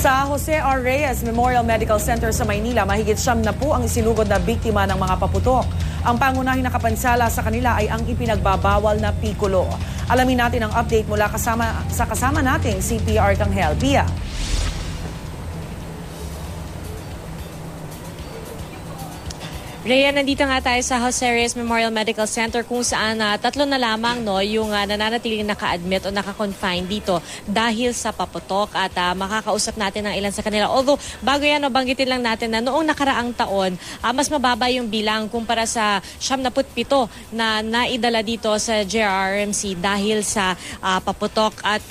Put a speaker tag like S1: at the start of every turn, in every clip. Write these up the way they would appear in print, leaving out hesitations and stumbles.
S1: Sa Jose R. Reyes Memorial Medical Center sa Maynila, mahigit 90 ang isinugod na biktima ng mga paputok. Ang pangunahing nakapansala sa kanila ay ang ipinagbabawal na pikulo. Alamin natin ang update mula sa kasama nating CPR Arcangel. Pia.
S2: Rhea, nandito nga tayo sa Jose Reyes Memorial Medical Center kung saan tatlo na lamang yung nananatiling naka-admit o naka-confine dito dahil sa paputok at makakausap natin ng ilan sa kanila. Although, bago yan, banggitin lang natin na noong nakaraang taon, mas mababa yung bilang kumpara sa 77 na naidala dito sa JRRMC dahil sa paputok. At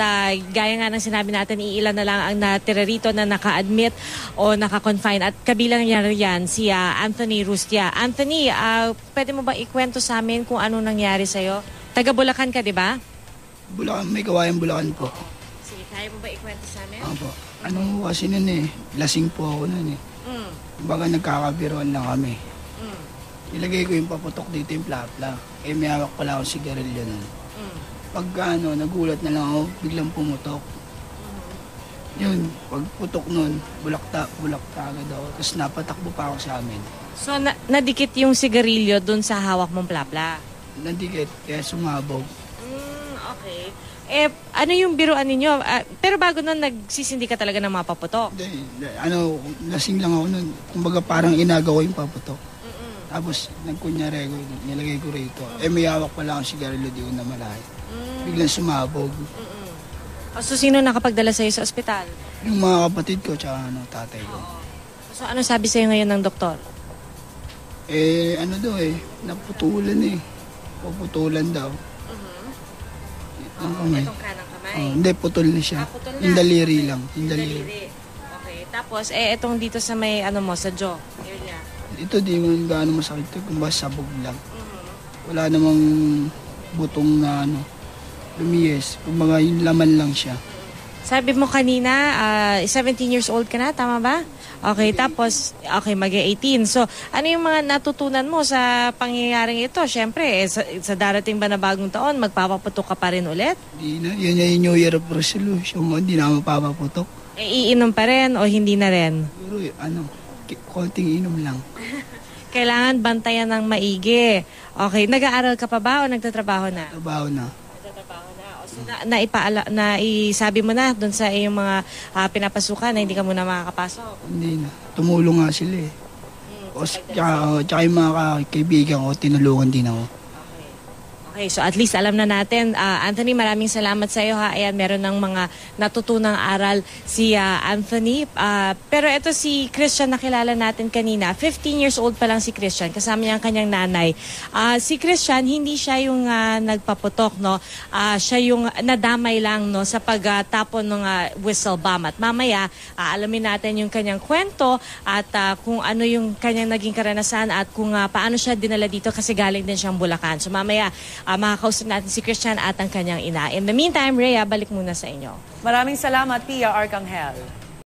S2: gaya nga ng sinabi natin, iilan na lang ang natira rito na naka-admit o naka-confine. At kabilang yan si Anthony Rustia. Anthony, pwede mo ba ikwento sa amin kung ano nangyari sa'yo? Taga Bulacan ka, di ba?
S3: Bulacan, may kawayan Bulacan po.
S2: Sige, kaya mo ba ikwento sa amin?
S3: Opo. Ano kasi nun lasing po ako nun Baga nagkakabiruan lang kami. Ilagay ko yung paputok dito yung plapla. May hawak pala akong sigarilyo nun. Pagka nagulat na lang ako, biglang pumutok. Yun, pagputok nun, bulakta agad ako. Tapos napatakbo pa ako sa amin.
S2: So, nadikit yung sigarilyo dun sa hawak mong plapla?
S3: Nadikit, kaya sumabog.
S2: Okay. Ano yung biruan ninyo? Pero bago nun, nagsisindi ka talaga ng mga paputok?
S3: Hindi, lasing lang ako nun. Kumbaga parang inagaw ko yung paputok. Tapos, nagkunyari ko, nilagay ko rito. May hawak pala akong sigarilyo, di ko na malahay. Biglang sumabog.
S2: So, sino nakapagdala sa'yo sa ospital?
S3: Yung mga kapatid ko, tsaka tatay ko.
S2: So, ano sabi sa'yo ngayon ng doktor?
S3: Naputulan Puputulan daw. Ang kamay.
S2: Itong kanang kamay?
S3: Hindi, putol na siya.
S2: Putol na.
S3: Yung daliri lang. Yung daliri.
S2: Okay. Tapos, itong dito sa may, sa jaw area.
S3: Ito, di mo gaano masakit. Kung ba sabog lang. Wala namang butong na lumiyes. Kung mga yung laman lang siya.
S2: Sabi mo kanina, 17 years old ka na, tama ba? Okay, tapos, mag-18. So, ano yung mga natutunan mo sa pangyayaring ito? Siyempre, sa darating ba na bagong taon, magpapaputok ka pa rin ulit?
S3: Hindi na. Yun yung New Year of Resolution mo. Hindi na mapapaputok.
S2: Iinom pa rin o hindi na rin?
S3: Pero konting inom lang.
S2: Kailangan bantayan ng maigi. Okay, nag-aaral ka pa ba o nagtatrabaho na?
S3: Trabaho na.
S2: So, naisabi mo na doon sa iyong mga pinapasukan na hindi ka muna makakapasok?
S3: Hindi na. Tumulong nga sila Tsaka yung mga kaibigan ko, tinulungan din ako.
S2: Okay, so at least alam na natin. Anthony, maraming salamat sa iyo. Ayan, meron ng mga natutunang aral si Anthony. Pero ito si Christian, nakilala natin kanina. 15 years old pa lang si Christian. Kasama niya ang kanyang nanay. Si Christian, hindi siya yung nagpaputok, no? Siya yung nadamay lang, no, sa pagtapon ng whistle bomb. At mamaya, alamin natin yung kanyang kwento at kung ano yung kanyang naging karanasan at kung paano siya dinala dito kasi galing din siyang Bulacan. So mamaya, makakausap natin si Christian at ang kanyang ina. In the meantime, Rhea, balik muna sa inyo.
S1: Maraming salamat, Pia Arcangel.